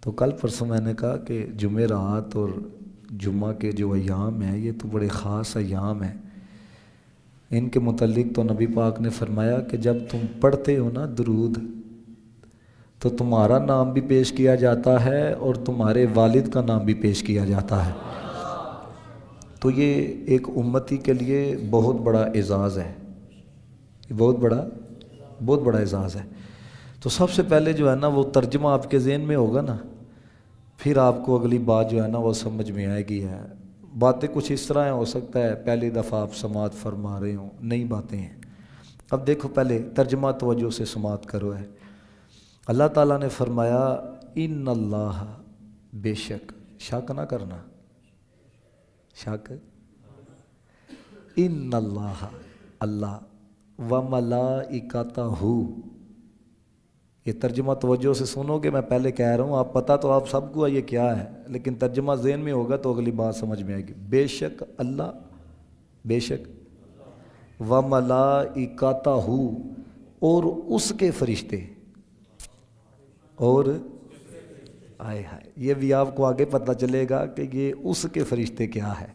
تو کل پرسوں میں نے کہا کہ جمعرات اور جمعہ کے جو ایام ہیں یہ تو بڑے خاص ایام ہیں. ان کے متعلق تو نبی پاک نے فرمایا کہ جب تم پڑھتے ہو نا درود تو تمہارا نام بھی پیش کیا جاتا ہے اور تمہارے والد کا نام بھی پیش کیا جاتا ہے. تو یہ ایک امتی کے لیے بہت بڑا اعزاز ہے، بہت بڑا اعزاز ہے. تو سب سے پہلے جو ہے نا وہ ترجمہ آپ کے ذہن میں ہوگا نا، پھر آپ کو اگلی بات جو ہے نا وہ سمجھ میں آئے گی. ہے باتیں کچھ اس طرح ہیں، ہو سکتا ہے پہلی دفعہ آپ سماعت فرما رہے ہوں، نئی باتیں ہیں. اب دیکھو پہلے ترجمہ توجہ سے سماعت کرو. ہے اللہ تعالیٰ نے فرمایا ان اللہ، بے شک، شک نہ کرنا، شک، ان اللہ، اللہ، و ملائکتہ، یہ ترجمہ توجہ سے سنو گے. میں پہلے کہہ رہا ہوں، آپ پتہ تو آپ سب کو ہے یہ کیا ہے، لیکن ترجمہ ذہن میں ہوگا تو اگلی بات سمجھ میں آئے گی. بے شک اللہ، بے شک، و ملائکتہ، اور اس کے فرشتے، اور آئے ہائے، یہ بھی آپ کو آگے پتہ چلے گا کہ یہ اس کے فرشتے کیا ہے.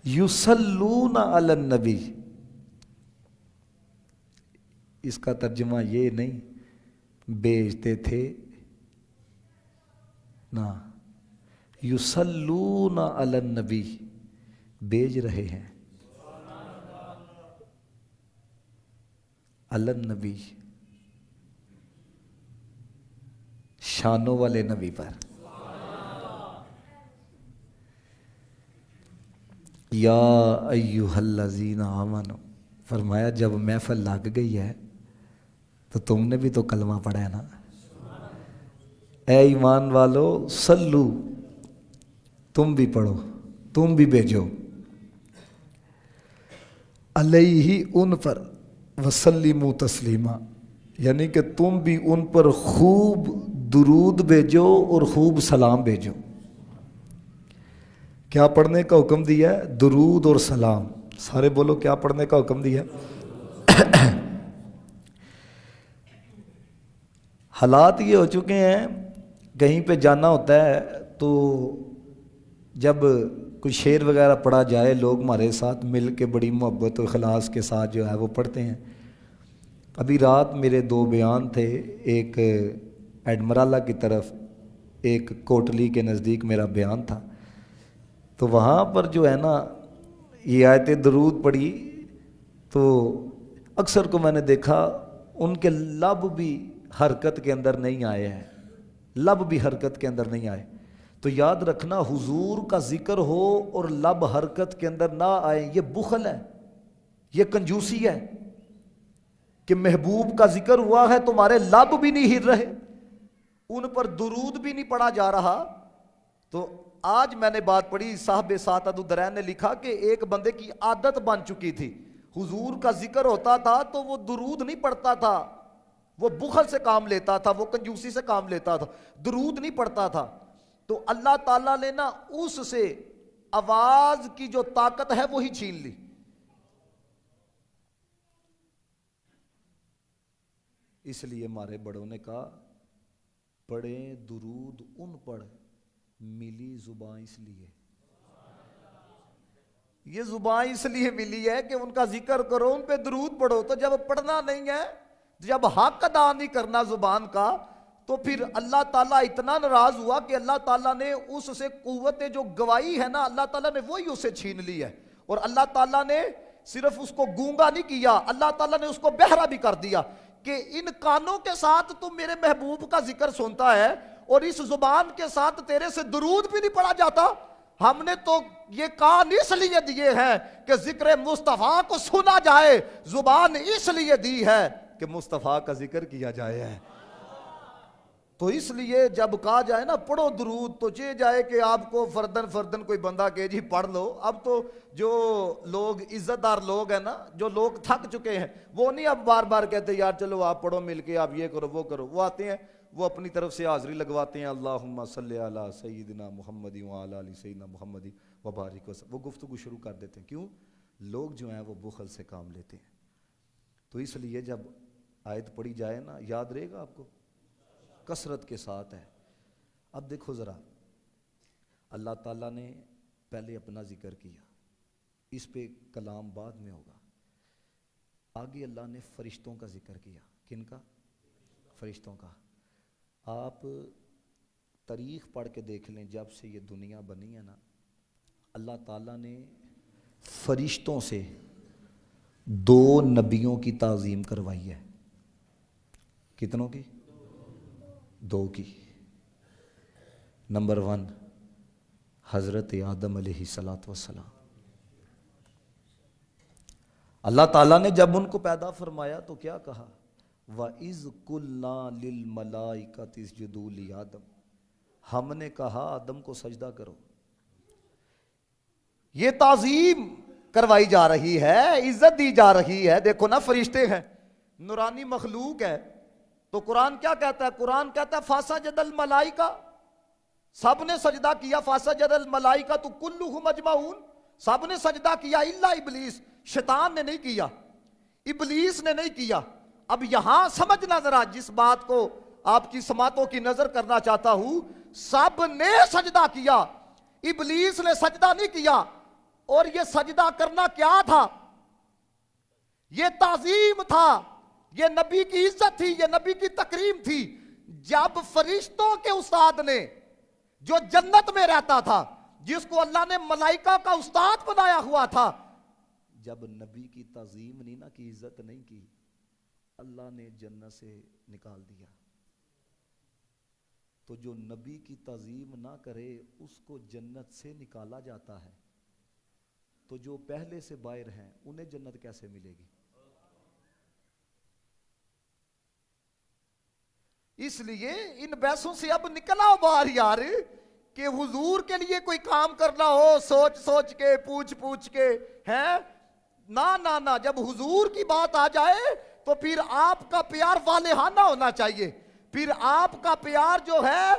یصلون علی النبی، اس کا ترجمہ یہ نہیں بیچتے تھے نا، یصلون علی النبی، بیچ رہے ہیں علی النبی، شانوں والے نبی پر. یا ایھا الذین آمنوا، فرمایا جب محفل لگ گئی ہے تو تم نے بھی تو کلمہ پڑھا ہے نا. اے ایمان والو، صلو، تم بھی پڑھو، تم بھی بھیجو، علیہ، ان پر، وسلموا تسلیما، یعنی کہ تم بھی ان پر خوب درود بھیجو اور خوب سلام بھیجو. کیا پڑھنے کا حکم دیا ہے؟ درود اور سلام. سارے بولو کیا پڑھنے کا حکم دیا؟ حالات یہ ہو چکے ہیں، کہیں پہ جانا ہوتا ہے تو جب کوئی شعر وغیرہ پڑھا جائے، لوگ ہمارے ساتھ مل کے بڑی محبت و اخلاص کے ساتھ جو ہے وہ پڑھتے ہیں. ابھی رات میرے 2 بیان تھے، ایک ایڈمرالہ کی طرف، ایک کوٹلی کے نزدیک میرا بیان تھا. تو وہاں پر جو ہے نا یہ آیت درود پڑھی تو اکثر کو میں نے دیکھا ان کے لب بھی حرکت کے اندر نہیں آئے ہیں، لب بھی حرکت کے اندر نہیں آئے. تو یاد رکھنا، حضور کا ذکر ہو اور لب حرکت کے اندر نہ آئے، یہ بخل ہے، یہ کنجوسی ہے کہ محبوب کا ذکر ہوا ہے تمہارے لب بھی نہیں ہل رہے، ان پر درود بھی نہیں پڑھا جا رہا. تو آج میں نے بات پڑھی، صاحب سعادت الدرین نے لکھا کہ ایک بندے کی عادت بن چکی تھی، حضور کا ذکر ہوتا تھا تو وہ درود نہیں پڑھتا تھا، وہ بخل سے کام لیتا تھا، وہ کنجوسی سے کام لیتا تھا، درود نہیں پڑھتا تھا. تو اللہ تعالیٰ نے نا اس سے آواز کی جو طاقت ہے وہی چھین لی. اس لیے ہمارے بڑوں نے کہا پڑھیں درود ان پر ملی زبان، اس لیے یہ زبان اس لیے ملی ہے کہ ان کا ذکر کرو، ان پہ درود پڑھو. تو جب پڑھنا نہیں ہے، جب حق ادا نہیں کرنا زبان کا، تو پھر اللہ تعالیٰ اتنا ناراض ہوا کہ اللہ تعالیٰ نے اس سے قوت جو گواہی ہے نا، اللہ تعالیٰ نے وہی اسے چھین لی ہے. اور اللہ تعالیٰ نے صرف اس کو گونگا نہیں کیا، اللہ تعالیٰ نے اس کو بہرا بھی کر دیا کہ ان کانوں کے ساتھ تم میرے محبوب کا ذکر سنتا ہے اور اس زبان کے ساتھ تیرے سے درود بھی نہیں پڑھا جاتا. ہم نے تو یہ کان اس لیے دیے ہیں کہ ذکر مصطفیٰ کو سنا جائے، زبان اس لیے دی ہے کہ مصطفیٰ کا ذکر کیا جائے ہے. تو اس لیے جب کہا جائے نا پڑھو درود، تو یہ جائے کہ آپ کو فردن فردن کوئی بندہ کہے جی پڑھ لو. اب تو جو لوگ عزت دار لوگ ہیں نا، جو لوگ تھک چکے ہیں، وہ نہیں اب بار بار کہتے یار چلو آپ پڑھو مل کے، آپ یہ کرو وہ کرو. وہ آتے ہیں، وہ اپنی طرف سے حاضری لگواتے ہیں، اللہم صلی علی سیدنا محمد وعلی آل سیدنا محمد وبارک وسلم. وہ گفتگو شروع کر دیتے ہیں. کیوں؟ لوگ جو ہیں وہ بخل سے کام لیتے ہیں. تو اس لیے جب آیت پڑھی جائے نا، یاد رہے گا آپ کو، کثرت کے ساتھ ہے. اب دیکھو ذرا، اللہ تعالیٰ نے پہلے اپنا ذکر کیا، اس پہ کلام بعد میں ہوگا. آگے اللہ نے فرشتوں کا ذکر کیا. کن کا؟ فرشتوں کا. آپ تاریخ پڑھ کے دیکھ لیں، جب سے یہ دنیا بنی ہے نا، اللہ تعالیٰ نے فرشتوں سے 2 نبیوں کی تعظیم کروائی ہے. کتنوں کی؟ 2 کی. نمبر 1 حضرت آدم علیہ السلام. اللہ تعالیٰ نے جب ان کو پیدا فرمایا تو کیا کہا؟ وَإِذْ قُلْنَا لِلْمَلَائِكَةِ اسْجُدُوا لِآدَمَ، ہم نے کہا آدم کو سجدہ کرو. یہ تعظیم کروائی جا رہی ہے، عزت دی جا رہی ہے. دیکھو نا، فرشتے ہیں، نورانی مخلوق ہے، تو قرآن کیا کہتا ہے؟ قرآن کہتا ہے فَسَجَدَ الْمَلَائِكَةُ، سب نے سجدہ کیا. فَسَجَدَ الْمَلَائِكَةُ كُلُّهُمْ أَجْمَعُونَ، سب نے سجدہ کیا الا ابلیس، شیطان نے نہیں کیا، ابلیس نے نہیں کیا. اب یہاں سمجھنا ذرا، جس بات کو آپ کی سماعتوں کی نظر کرنا چاہتا ہوں، سب نے سجدہ کیا، ابلیس نے سجدہ نہیں کیا. اور یہ سجدہ کرنا کیا تھا؟ یہ تعظیم تھا، یہ نبی کی عزت تھی، یہ نبی کی تکریم تھی. جب فرشتوں کے استاد نے، جو جنت میں رہتا تھا، جس کو اللہ نے ملائکہ کا استاد بنایا ہوا تھا، جب نبی کی تعظیم نہیں نہ کی، عزت نہیں کی، اللہ نے جنت سے نکال دیا. تو جو نبی کی تعظیم نہ کرے اس کو جنت سے نکالا جاتا ہے. تو جو پہلے سے باہر ہیں انہیں جنت کیسے ملے گی؟ اس لیے ان بحثوں سے اب نکلا باہر یار، کہ حضور کے لیے کوئی کام کرنا ہو سوچ سوچ کے، پوچھ پوچھ کے، ہیں نہ. جب حضور کی بات آ جائے تو پھر آپ کا پیار والہانہ ہونا چاہیے. پھر آپ کا پیار جو ہے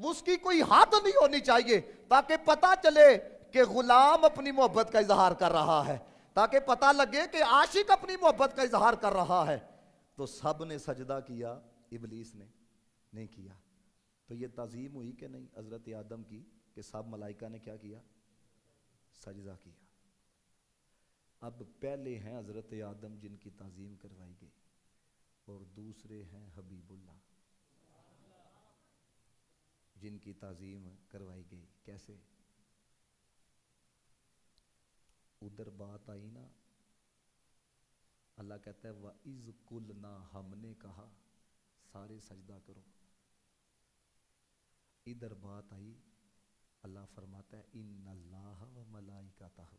اس کی کوئی حد نہیں ہونی چاہیے، تاکہ پتہ چلے کہ غلام اپنی محبت کا اظہار کر رہا ہے، تاکہ پتہ لگے کہ عاشق اپنی محبت کا اظہار کر رہا ہے. تو سب نے سجدہ کیا، ابلیس نے نہیں کیا. تو یہ تعظیم ہوئی کہ نہیں حضرت آدم کی، کہ سب ملائکہ نے کیا کیا؟ سجدہ کیا. اب پہلے ہیں حضرت آدم جن کی تعظیم کروائی گئی، اور دوسرے ہیں حبیب اللہ جن کی تعظیم کروائی گئی. کیسے؟ ادھر بات آئی نا، اللہ کہتا ہے وَإِذْ قُلْنَا، ہم نے کہا سارے سجدہ کرو. ادھر بات آئی، اللہ فرماتا ہے اِنَّ اللَّهَ وَمَلَائِكَتَهُ.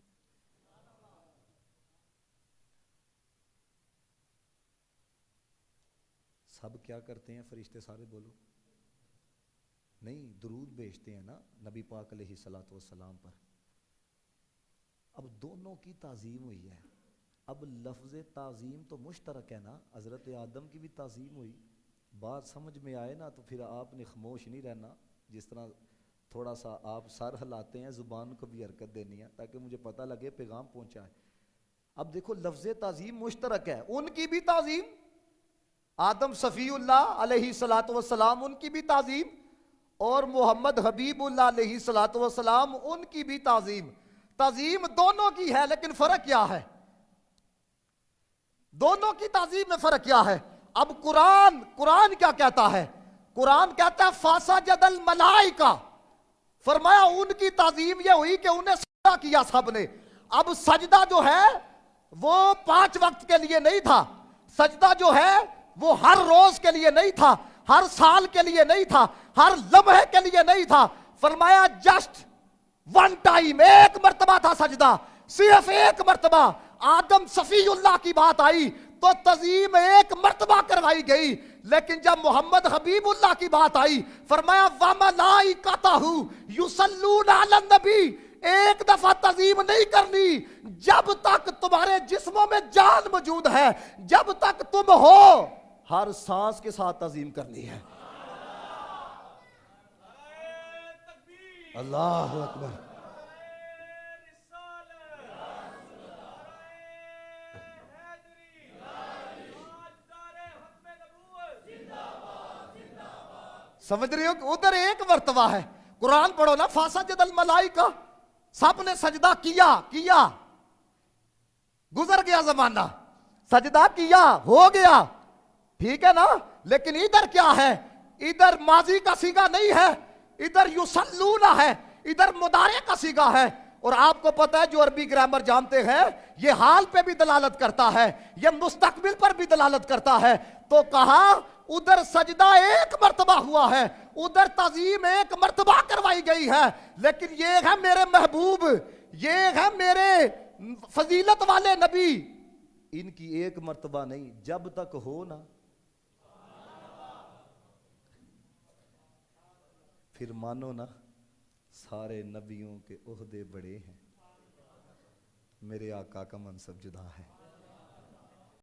سب کیا کرتے ہیں فرشتے سارے؟ بولو. نہیں، درود بھیجتے ہیں نا نبی پاک علیہ الصلوۃ والسلام پر. اب دونوں کی تعظیم ہوئی ہے. اب لفظ تعظیم تو مشترک ہے نا، حضرت آدم کی بھی تعظیم ہوئی. بات سمجھ میں آئے نا تو پھر آپ نے خاموش نہیں رہنا. جس طرح تھوڑا سا آپ سر ہلاتے ہیں، زبان کو بھی حرکت دینی ہے تاکہ مجھے پتہ لگے پیغام پہنچا ہے. اب دیکھو لفظ تعظیم مشترک ہے، ان کی بھی تعظیم، آدم صفی اللہ علیہ الصلوۃ والسلام ان کی بھی تعظیم، اور محمد حبیب اللہ علیہ الصلوۃ والسلام ان کی بھی تعظیم. تعظیم دونوں کی ہے، لیکن فرق کیا ہے؟ دونوں کی تعظیم میں فرق کیا ہے؟ اب قرآن کیا کہتا ہے؟ قرآن کہتا ہے فَسَجَدَ الْمَلَائِكَةُ، فرمایا ان کی تعظیم یہ ہوئی کہ انہیں سجدہ کیا سب نے. اب سجدہ جو ہے وہ 5 وقت کے لیے نہیں تھا، سجدہ جو ہے وہ ہر روز کے لیے نہیں تھا، ہر سال کے لیے نہیں تھا، ہر لمحے کے لیے نہیں تھا. فرمایا جسٹ 1 ٹائم، ایک مرتبہ تھا سجدہ، صرف ایک مرتبہ. آدم صفی اللہ کی بات آئی تو تعظیم ایک مرتبہ کروائی گئی. لیکن جب محمد حبیب اللہ کی بات آئی فرمایا وَمَلَائِكَتَهُ يُصَلُّونَ عَلَى النَّبِيِّ، ایک دفعہ تعظیم نہیں کرنی جب تک تمہارے جسموں میں جان موجود ہے، جب تک تم ہو ہر سانس کے ساتھ تعظیم کرنی ہے. اللہ اکبر. سمجھ رہے ہو کہ ادھر ایک مرتبہ ہے. قرآن پڑھو نا, فاسجد الملائکہ, سب نے سجدہ کیا, گزر گیا زمانہ, سجدہ کیا, ہو گیا, ٹھیک ہے نا. لیکن ادھر کیا ہے, ادھر ماضی کا صیغہ نہیں ہے, ادھر یصلون ہے, ادھر مضارع کا صیغہ ہے. اور آپ کو پتا ہے جو عربی گرامر جانتے ہیں, یہ حال پہ بھی دلالت کرتا ہے, یہ مستقبل پر بھی دلالت کرتا ہے. تو کہا ادھر سجدہ ایک مرتبہ ہوا ہے, ادھر تعظیم ایک مرتبہ کروائی گئی ہے, لیکن یہ ہے میرے محبوب, یہ ہے میرے فضیلت والے نبی, ان کی ایک مرتبہ نہیں, جب تک ہو نا. پھر مانو نا, سارے نبیوں کے عہدے بڑے ہیں, میرے آقا کا منصب جدا ہے.